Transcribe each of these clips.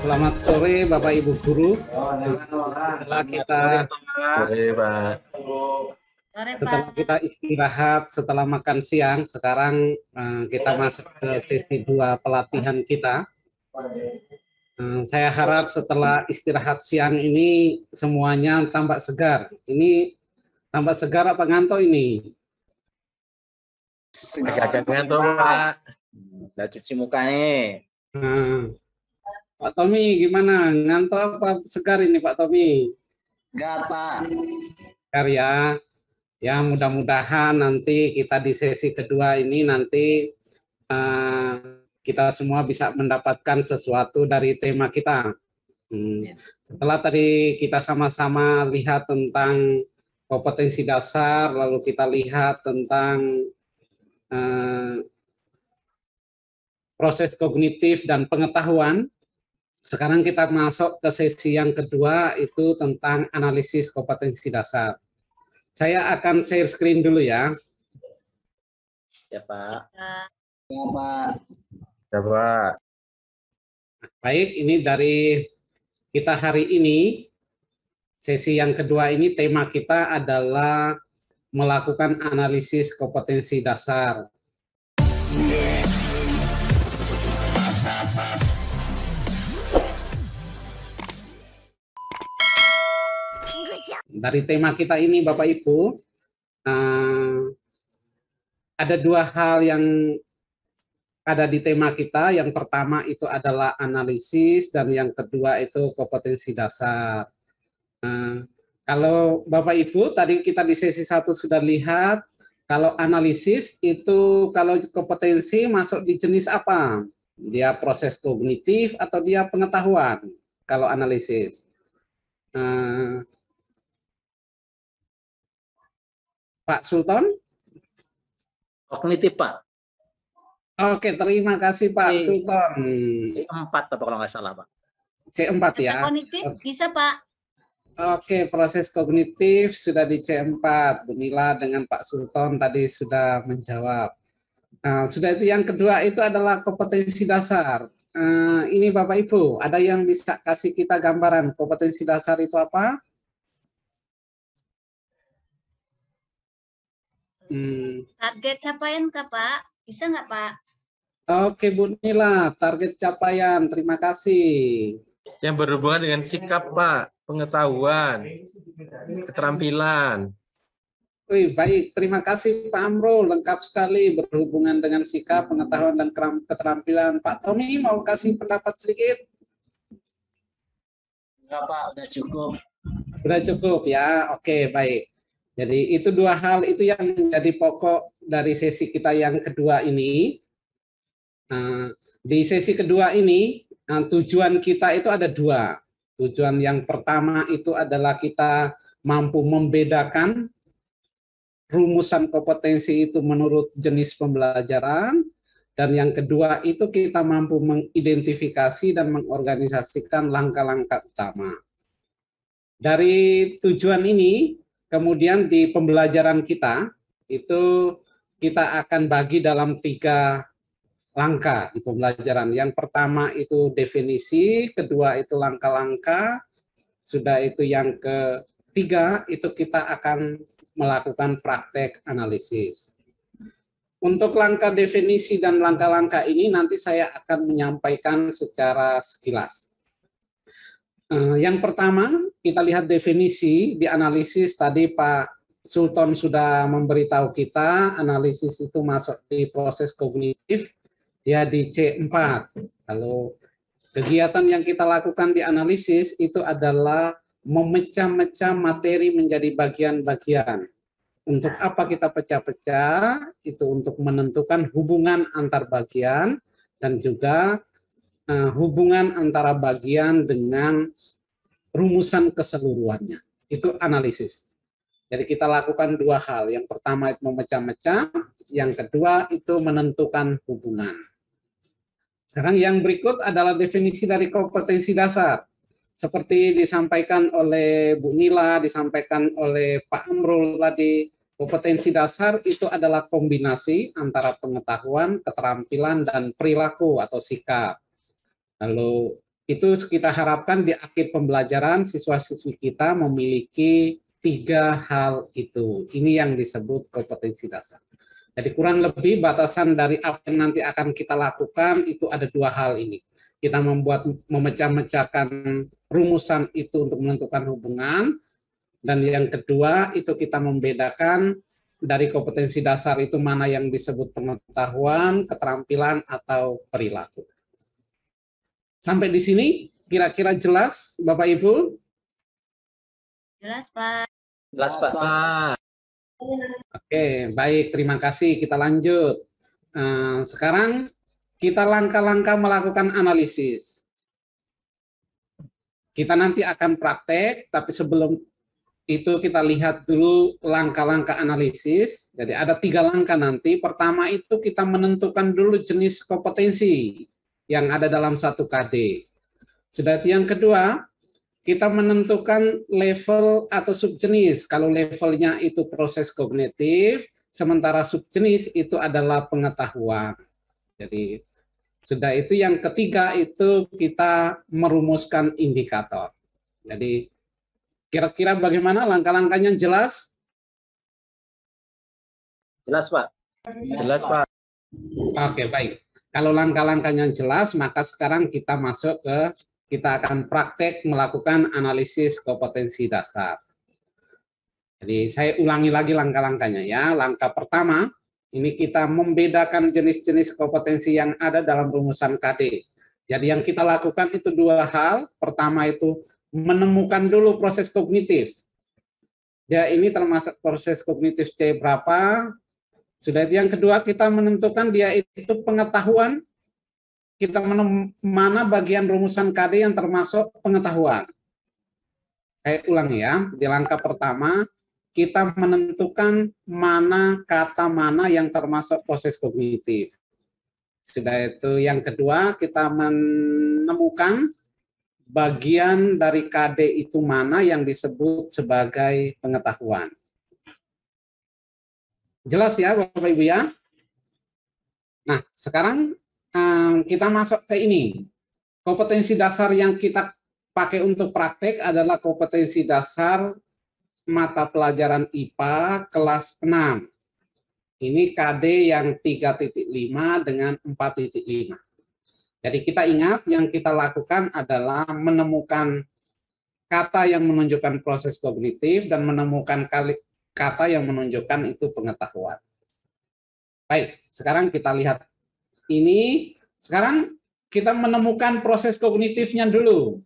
Selamat sore Bapak Ibu Guru. Setelah kita Sore, Pak. setelah kita istirahat setelah makan siang, sekarang kita masuk ke sesi 2 pelatihan kita. Saya harap setelah istirahat siang ini semuanya tampak segar. Ini tampak segar apa ngantuk ini? Agak ngantuk, Pak. Udah cuci muka nih. Pak Tommy gimana? Ngantuk apa segar ini Pak Tommy? Enggak, Pak. Segar ya. Ya mudah-mudahan nanti kita di sesi kedua ini nanti kita semua bisa mendapatkan sesuatu dari tema kita. Setelah tadi kita sama-sama lihat tentang kompetensi dasar, lalu kita lihat tentang proses kognitif dan pengetahuan. Sekarang kita masuk ke sesi yang kedua, itu tentang analisis kompetensi dasar. Saya akan share screen dulu ya. Ya, Pak. Ya, Pak. Ya, Pak. Baik, ini dari kita hari ini, sesi yang kedua ini tema kita adalah melakukan analisis kompetensi dasar. Dari tema kita ini Bapak Ibu, ada 2 hal yang ada di tema kita. Yang pertama itu adalah analisis dan yang kedua itu kompetensi dasar. Kalau Bapak Ibu tadi kita di sesi 1 sudah lihat, kalau analisis itu kalau kompetensi masuk di jenis apa? Dia proses kognitif atau dia pengetahuan kalau analisis? Pak Sultan? Kognitif, Pak. Oke, terima kasih Pak Sultan. C4 Pak, kalau nggak salah, Pak. C4 ya. Kognitif bisa, Pak. Oke, proses kognitif sudah di C4. Bu Nila dengan Pak Sultan tadi sudah menjawab. Sudah itu yang kedua itu adalah kompetensi dasar. Ini Bapak Ibu, ada yang bisa kasih kita gambaran kompetensi dasar itu apa? Target capaian Kak, Pak? Bisa nggak, Pak? Oke, Bu Nila, target capaian. Terima kasih. Yang berhubungan dengan sikap, Pak, pengetahuan, keterampilan. Baik, terima kasih Pak Amro, lengkap sekali berhubungan dengan sikap, pengetahuan, dan keterampilan. Pak Tommy mau kasih pendapat sedikit? Enggak, Pak, udah cukup. Sudah cukup ya, oke baik. Jadi itu 2 hal itu yang menjadi pokok dari sesi kita yang kedua ini. Di sesi kedua ini tujuan kita itu ada 2. Tujuan yang pertama itu adalah kita mampu membedakan rumusan kompetensi itu menurut jenis pembelajaran, dan yang kedua itu kita mampu mengidentifikasi dan mengorganisasikan langkah-langkah utama. Dari tujuan ini, kemudian di pembelajaran kita, itu kita akan bagi dalam 3 langkah di pembelajaran. Yang pertama itu definisi, kedua itu langkah-langkah, sudah itu yang ketiga itu kita akan melakukan praktek analisis. Untuk langkah definisi dan langkah-langkah ini nanti saya akan menyampaikan secara sekilas. Yang pertama, kita lihat definisi di analisis. Tadi Pak Sultan sudah memberitahu kita, analisis itu masuk di proses kognitif, dia di C4. Lalu kegiatan yang kita lakukan di analisis itu adalah memecah-mecah materi menjadi bagian-bagian. Untuk apa kita pecah-pecah? Itu untuk menentukan hubungan antar bagian dan juga hubungan antara bagian dengan rumusan keseluruhannya. Itu analisis. Jadi kita lakukan 2 hal. Yang pertama itu memecah-mecah, yang kedua itu menentukan hubungan. Sekarang yang berikut adalah definisi dari kompetensi dasar. Seperti disampaikan oleh Bu Nila, disampaikan oleh Pak Amrul tadi, kompetensi dasar itu adalah kombinasi antara pengetahuan, keterampilan, dan perilaku atau sikap. Lalu Itu kita harapkan di akhir pembelajaran siswa-siswi kita memiliki 3 hal itu. Ini yang disebut kompetensi dasar. Jadi kurang lebih batasan dari apa yang nanti akan kita lakukan itu ada 2 hal ini. Kita memecah-mecahkan rumusan itu untuk menentukan hubungan, dan yang kedua itu kita membedakan dari kompetensi dasar itu mana yang disebut pengetahuan, keterampilan, atau perilaku. Sampai di sini kira-kira jelas Bapak Ibu? Jelas, Pak. Jelas, Pak. Oke, baik, terima kasih. Kita lanjut. Sekarang kita langkah-langkah melakukan analisis. Kita nanti akan praktek, tapi sebelum itu kita lihat dulu langkah-langkah analisis. Jadi ada 3 langkah nanti. Pertama itu kita menentukan dulu jenis kompetensi yang ada dalam satu KD. Sudah itu yang kedua, kita menentukan level atau subjenis. Kalau levelnya itu proses kognitif, sementara subjenis itu adalah pengetahuan. Jadi sudah itu yang ketiga itu kita merumuskan indikator. Jadi kira-kira bagaimana langkah-langkahnya jelas? Jelas, Pak. Jelas, Pak. Oke, baik. Kalau langkah-langkahnya jelas, maka sekarang kita akan praktek melakukan analisis kompetensi dasar. Jadi saya ulangi lagi langkah-langkahnya ya. Langkah pertama, ini kita membedakan jenis-jenis kompetensi yang ada dalam rumusan KD. Jadi yang kita lakukan itu 2 hal. Pertama itu menemukan dulu proses kognitif. Ya, ini termasuk proses kognitif C berapa. Sudah itu yang kedua kita menentukan dia itu pengetahuan. Kita mana bagian rumusan KD yang termasuk pengetahuan. Saya ulangi ya, di langkah pertama kita menentukan mana kata mana yang termasuk proses kognitif. Sudah itu yang kedua kita menemukan bagian dari KD itu mana yang disebut sebagai pengetahuan. Jelas ya Bapak Ibu ya? Nah, sekarang kita masuk ke ini. Kompetensi dasar yang kita pakai untuk praktek adalah kompetensi dasar mata pelajaran IPA kelas 6. Ini KD yang 3.5 dengan 4.5. Jadi kita ingat yang kita lakukan adalah menemukan kata yang menunjukkan proses kognitif dan menemukan kata yang menunjukkan itu pengetahuan. Baik, sekarang kita lihat ini. Sekarang kita menemukan proses kognitifnya dulu.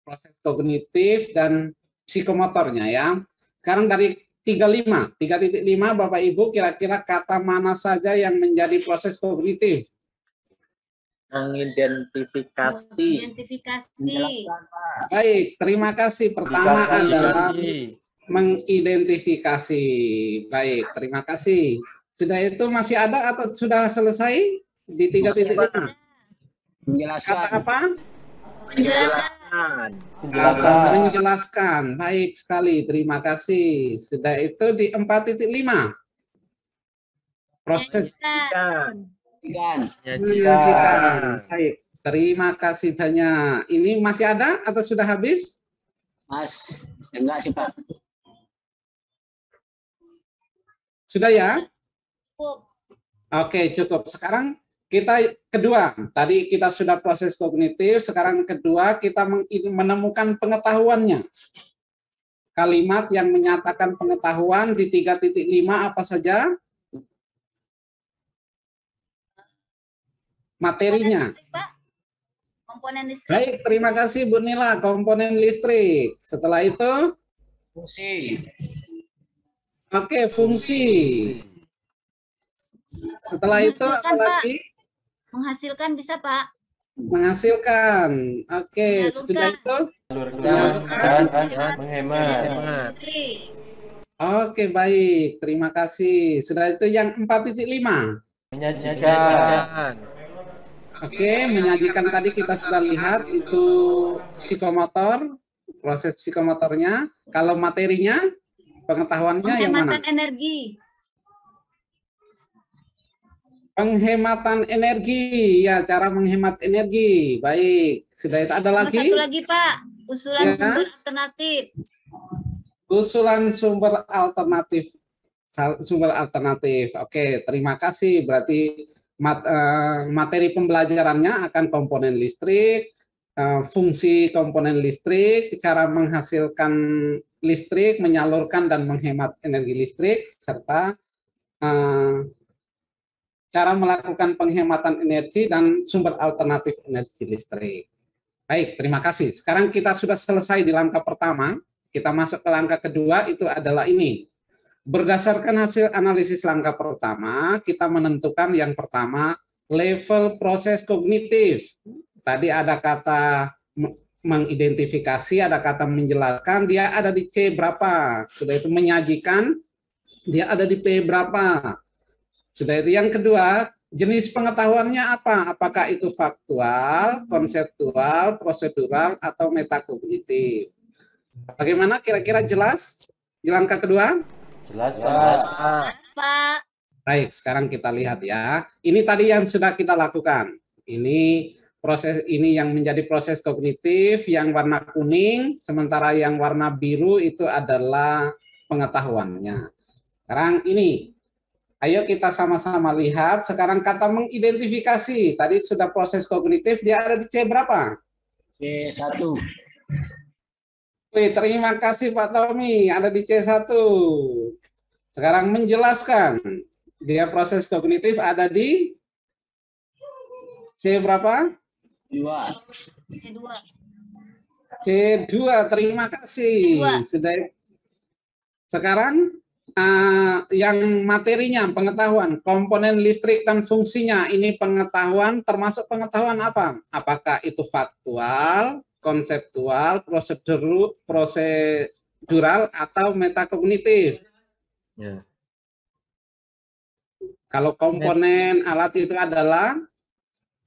Proses kognitif dan psikomotornya ya. Sekarang dari 3.5 Bapak Ibu kira-kira kata mana saja yang menjadi proses kognitif? Mengidentifikasi. Baik, terima kasih. Pertama adalah mengidentifikasi. Baik, terima kasih. Sudah itu masih ada atau sudah selesai di 3.5? Menjelaskan. Kata apa? Menjelaskan. Kata menjelaskan. Baik sekali, terima kasih. Sudah itu di 4.5. Proses menyajikan. Baik, terima kasih banyak. Ini masih ada atau sudah habis? Mas, enggak sih Pak. Sudah ya? Cukup. Oke, cukup. Sekarang kita kedua. Tadi kita sudah proses kognitif, sekarang kedua kita menemukan pengetahuannya. Kalimat yang menyatakan pengetahuan di 3.5 apa saja? Materinya. Komponen listrik. Baik, terima kasih Bu Nila. Komponen listrik. Setelah itu? Fungsi. Oke, fungsi. Setelah itu apa lagi? Menghasilkan bisa Pak. Menghasilkan. Oke, sudah itu? Menghemat. Oke, baik. Terima kasih. Sudah itu yang 4.5. Menyajikan. Oke, menyajikan tadi kita sudah lihat itu psikomotor, proses psikomotornya. Kalau materinya, pengetahuannya yang mana? Penghematan energi. Penghematan energi, ya cara menghemat energi. Baik, sudah itu ada Sama lagi? satu lagi Pak, usulan Ya. sumber alternatif. Usulan sumber alternatif. Sumber alternatif. Oke, terima kasih. Berarti materi pembelajarannya akan komponen listrik, fungsi komponen listrik, cara menghasilkan listrik, menyalurkan dan menghemat energi listrik, serta cara melakukan penghematan energi dan sumber alternatif energi listrik. Baik, terima kasih. Sekarang kita sudah selesai di langkah pertama. Kita masuk ke langkah kedua, itu adalah ini. Berdasarkan hasil analisis langkah pertama, kita menentukan yang pertama, level proses kognitif. Tadi ada kata mengidentifikasi, ada kata menjelaskan, dia ada di C berapa. Sudah itu menyajikan, dia ada di P berapa. Sudah itu yang kedua, jenis pengetahuannya apa? Apakah itu faktual, konseptual, prosedural, atau metakognitif? Bagaimana kira-kira jelas di langkah kedua? Jelas, Pak. Jelas, Jelas, Pak. Baik, sekarang kita lihat ya. Ini tadi yang sudah kita lakukan. Ini proses ini yang menjadi proses kognitif yang warna kuning, sementara yang warna biru itu adalah pengetahuannya. Sekarang ini, ayo kita sama-sama lihat. Sekarang kata mengidentifikasi. Tadi sudah proses kognitif, dia ada di C berapa? C1. Wih, terima kasih Pak Tommy, ada di C1. Sekarang menjelaskan. Dia proses kognitif ada di C berapa? 2. C2. C2, terima kasih. C2. Sudah. Sekarang yang materinya pengetahuan, komponen listrik dan fungsinya, ini pengetahuan termasuk pengetahuan apa? Apakah itu faktual, konseptual, prosedural atau metakognitif? Ya. Kalau komponen alat itu adalah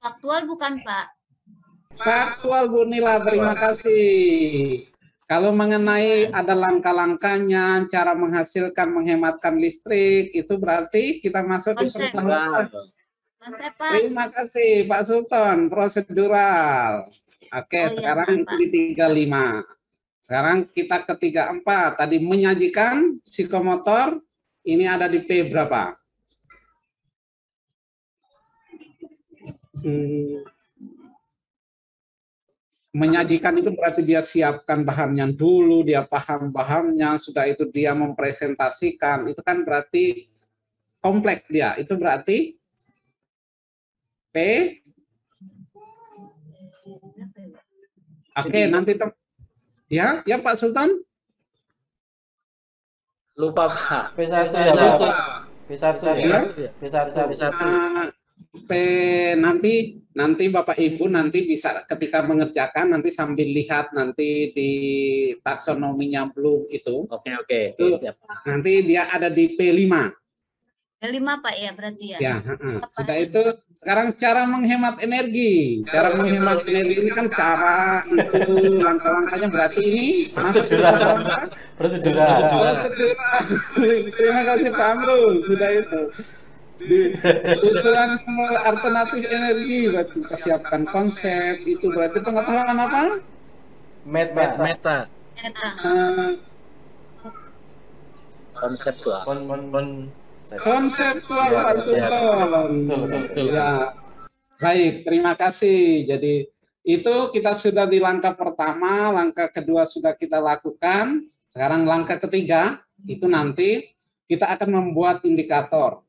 Faktual bukan, Pak? faktual, Bu Nila, terima kasih. Kalau mengenai ada langkah-langkahnya, cara menghasilkan, menghematkan listrik, itu berarti kita masuk di Konsep. pengetahuan. Konsep, Pak. Terima kasih Pak Sultan, prosedural. Oke, Oh, iya, sekarang Pak. di 35. Sekarang kita ke 34. Tadi menyajikan psikomotor, ini ada di P berapa? Menyajikan itu berarti dia siapkan bahannya dulu, dia paham bahannya, sudah itu dia mempresentasikan, itu kan berarti kompleks dia. Itu berarti P. Oke, nanti ya Pak Sultan. Lupa, Pak. P1 P1. ya, Pak. P1 ya. Ya. P1. Nanti Bapak Ibu nanti bisa ketika mengerjakan nanti sambil lihat nanti di taksonominya belum itu. Oke. Itu Siap. nanti dia ada di P5. P5, Pak, ya berarti ya? Ya, sudah itu sekarang cara menghemat energi. Cara menghemat energi ini kan cara itu langkah-langkahnya berarti ini masuk ke dalam Prosedural. Terima kasih Pak Amrul, sudah itu. Di usulan sumber alternatif energi berarti kita siapkan konsep itu berarti pengetahuan apa? Meta. Meta. Konseptual. Konseptual Ya, Pak Sultan. Betul. Ya. Baik, terima kasih. Jadi itu kita sudah di langkah pertama, langkah kedua sudah kita lakukan. Sekarang langkah ketiga itu nanti kita akan membuat indikator.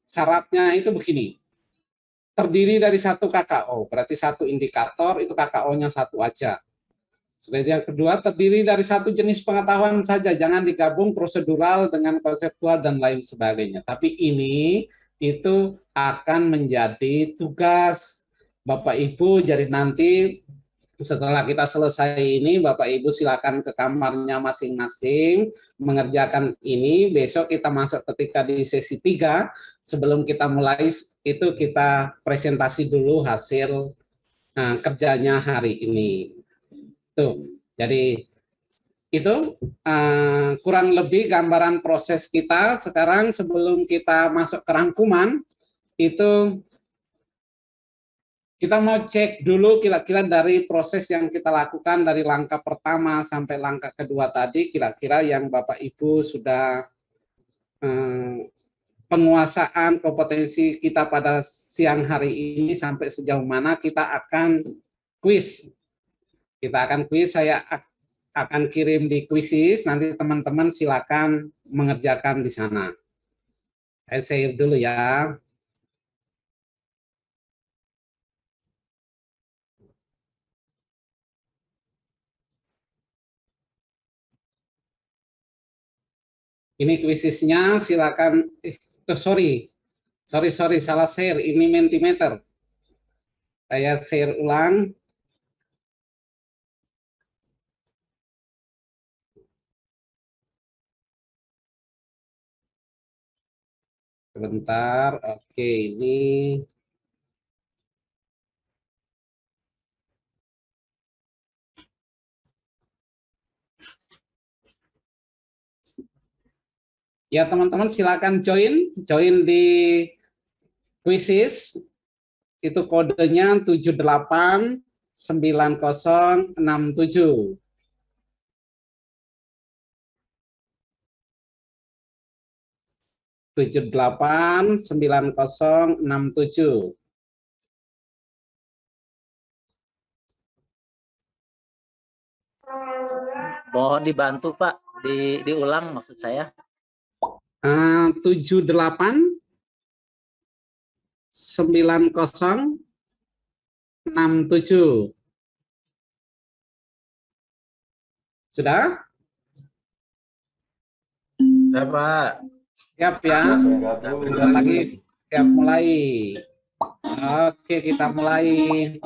Syaratnya itu begini. Terdiri dari satu KKO, berarti satu indikator itu KKO-nya satu aja. Sudah yang kedua terdiri dari satu jenis pengetahuan saja, jangan digabung prosedural dengan konseptual dan lain sebagainya. Tapi ini itu akan menjadi tugas Bapak Ibu. Jadi nanti setelah kita selesai ini, Bapak Ibu silakan ke kamarnya masing-masing mengerjakan ini. Besok kita masuk ketika di sesi 3, sebelum kita mulai itu kita presentasi dulu hasil kerjanya hari ini. Tuh, jadi itu kurang lebih gambaran proses kita. Sekarang sebelum kita masuk ke rangkuman, itu kita mau cek dulu kira-kira dari proses yang kita lakukan dari langkah pertama sampai langkah kedua tadi, kira-kira yang Bapak Ibu sudah penguasaan kompetensi kita pada siang hari ini sampai sejauh mana. Kita akan kuis. Saya akan kirim di Quizizz, nanti teman-teman silakan mengerjakan di sana. Saya share dulu ya. Ini Quizizz-nya, silakan. Sorry, salah share. Ini Mentimeter. Saya share ulang. Sebentar. Oke, ini. Ya, teman-teman silakan join di Quizizz. Itu kodenya 789067. 789067. Mohon dibantu Pak, diulang maksud saya. 789067. Sudah? Ya, Pak. Siap ya? Bentar lagi siap mulai. Oke, kita mulai.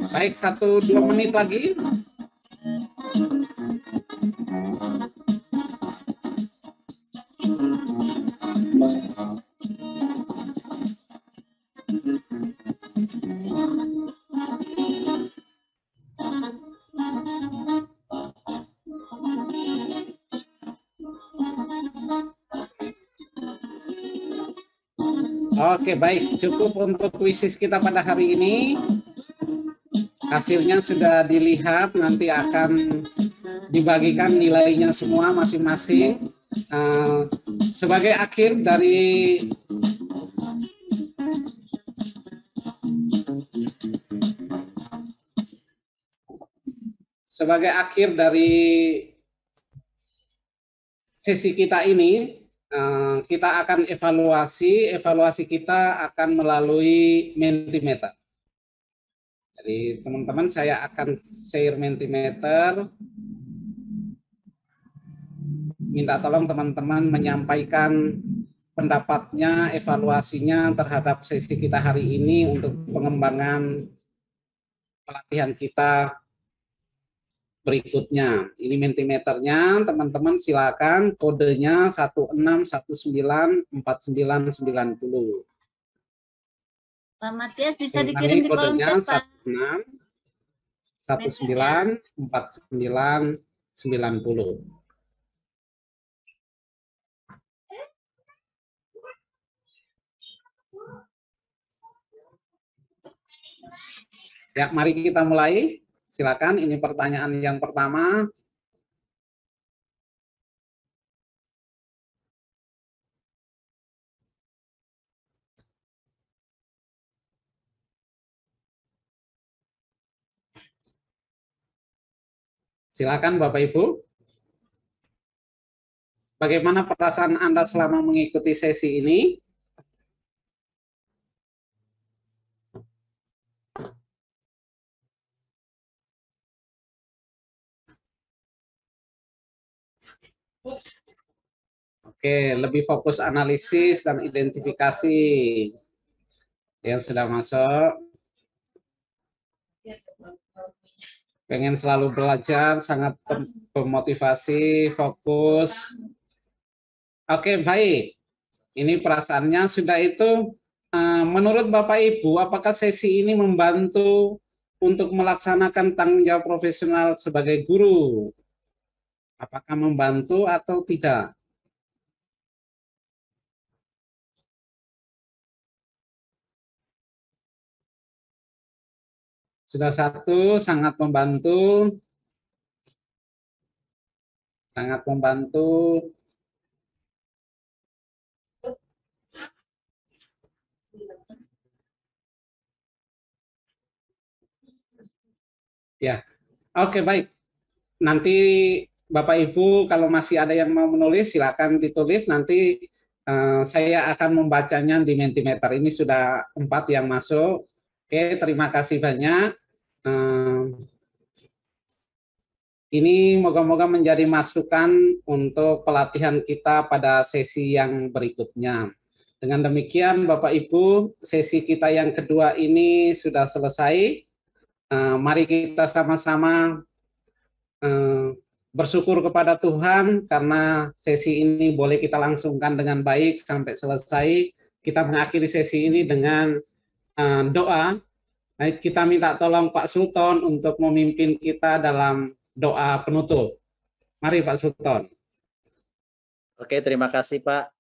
Baik, 1-2 menit lagi. Oke, baik. Cukup untuk Quizizz kita pada hari ini. Hasilnya sudah dilihat, nanti akan dibagikan nilainya semua masing-masing. Sebagai akhir dari sesi kita ini, kita akan evaluasi kita akan melalui Mentimeter. Jadi teman-teman, saya akan share Mentimeter. Minta tolong teman-teman menyampaikan pendapatnya, evaluasinya terhadap sesi kita hari ini untuk pengembangan pelatihan kita berikutnya. Ini Mentimeternya, teman-teman silakan, kodenya 16194990. Pak Matias bisa dikirim di kolom chat, Pak. 16194990. Ya, mari kita mulai. Silakan, ini pertanyaan yang pertama. Silakan Bapak Ibu. Bagaimana perasaan Anda selama mengikuti sesi ini? Oke, lebih fokus analisis dan identifikasi yang sudah masuk. Pengen selalu belajar, sangat memotivasi, fokus. Oke, baik. Ini perasaannya sudah itu. Menurut Bapak Ibu, apakah sesi ini membantu untuk melaksanakan tanggung jawab profesional sebagai guru? Apakah membantu atau tidak? Sudah satu, sangat membantu. Sangat membantu. Ya, oke baik. Nanti Bapak Ibu kalau masih ada yang mau menulis silakan ditulis. Nanti saya akan membacanya di Mentimeter. Ini sudah 4 yang masuk. Oke, terima kasih banyak. Ini moga-moga menjadi masukan untuk pelatihan kita pada sesi yang berikutnya. Dengan demikian Bapak Ibu, sesi kita yang kedua ini sudah selesai. Mari kita sama-sama bersyukur kepada Tuhan karena sesi ini boleh kita langsungkan dengan baik sampai selesai. Kita mengakhiri sesi ini dengan doa. Baik, kita minta tolong Pak Sultan untuk memimpin kita dalam doa penutup. Mari Pak Sultan. Oke, terima kasih Pak.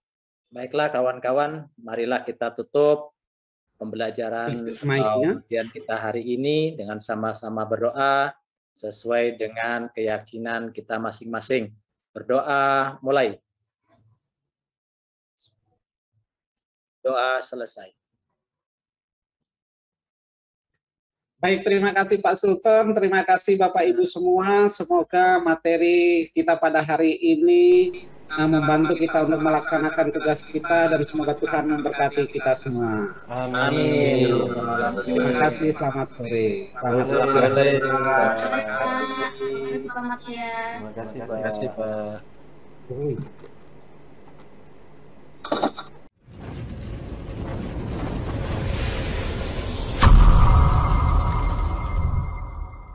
Baiklah kawan-kawan, marilah kita tutup pembelajaran ujian kita hari ini dengan sama-sama berdoa sesuai dengan keyakinan kita masing-masing. Berdoa mulai. Doa selesai. Baik, terima kasih Pak Sultan, terima kasih Bapak Ibu semua. Semoga materi kita pada hari ini membantu kita untuk melaksanakan tugas kita dan semoga Tuhan memberkati kita semua. Amin. Terima kasih, selamat sore. Selamat Selamat sore. sore. Selamat ya. Terima kasih Pak. Ui.